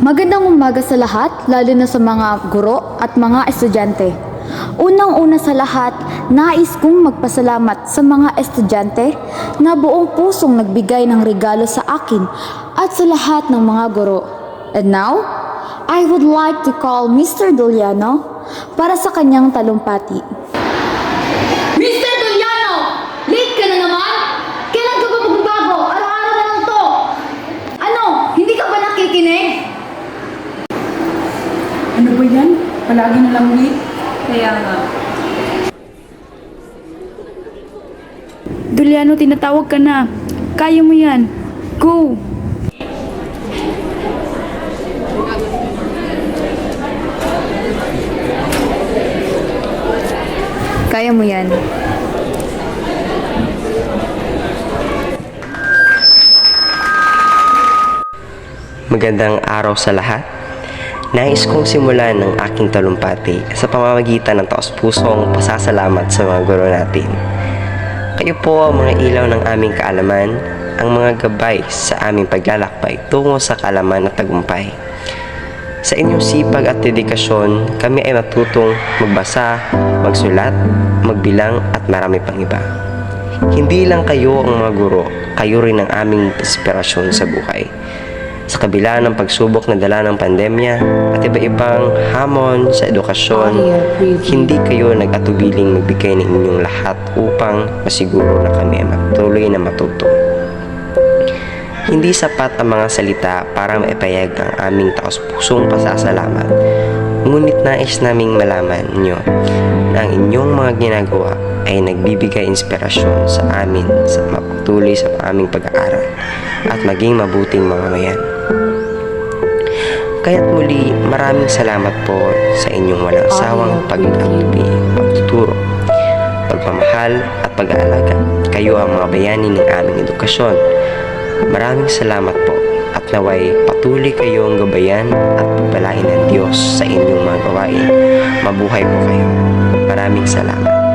Magandang umaga sa lahat, lalo na sa mga guro at mga estudyante. Unang-una sa lahat, nais kong magpasalamat sa mga estudyante na buong pusong nagbigay ng regalo sa akin at sa lahat ng mga guro. And now, I would like to call Mr. Doliano para sa kanyang talumpati. Mr. Doliano! Late ka na naman? Kailan ka ba magbabago? Araw-araw na lang to! Ano? Hindi ka ba nakikinig? Ano ba yan? Palagi na lang late. Kaya nga. Doliano, tinatawag ka na. Kaya mo yan. Go! Kaya mo yan. Magandang araw sa lahat. Nais kong simulan ng aking talumpati sa pamamagitan ng taos-pusong pasasalamat sa mga guro natin. Kayo po ang mga ilaw ng aming kaalaman, ang mga gabay sa aming paglalakbay tungo sa kaalaman at tagumpay. Sa inyong sipag at dedikasyon, kami ay matutong magbasa, magsulat, magbilang at marami pang iba. Hindi lang kayo ang mga guro, kayo rin ang aming inspirasyon sa buhay. Sa kabila ng pagsubok na dala ng pandemya at iba-ibang hamon sa edukasyon, hindi kayo nag-atubiling magbigay ng inyong lahat upang masiguro na kami ay matuloy na matuto. Hindi sapat ang mga salita para maipayag ang aming taos-pusong pasasalamat. Ngunit nais naming malaman nyo na ang inyong mga ginagawa ay nagbibigay inspirasyon sa amin sa mapatuloy sa aming pag-aaral at maging mabuting mga mayan. Kaya't muli, maraming salamat po sa inyong walang sawang pagtuturo, pagmamahal at pag-aalaga. Kayo ang mga bayani ng aming edukasyon. Maraming salamat po at naway patuloy kayong gabayan at pagpalain ng Diyos sa inyong mga gawain. Mabuhay po kayo. Maraming salamat.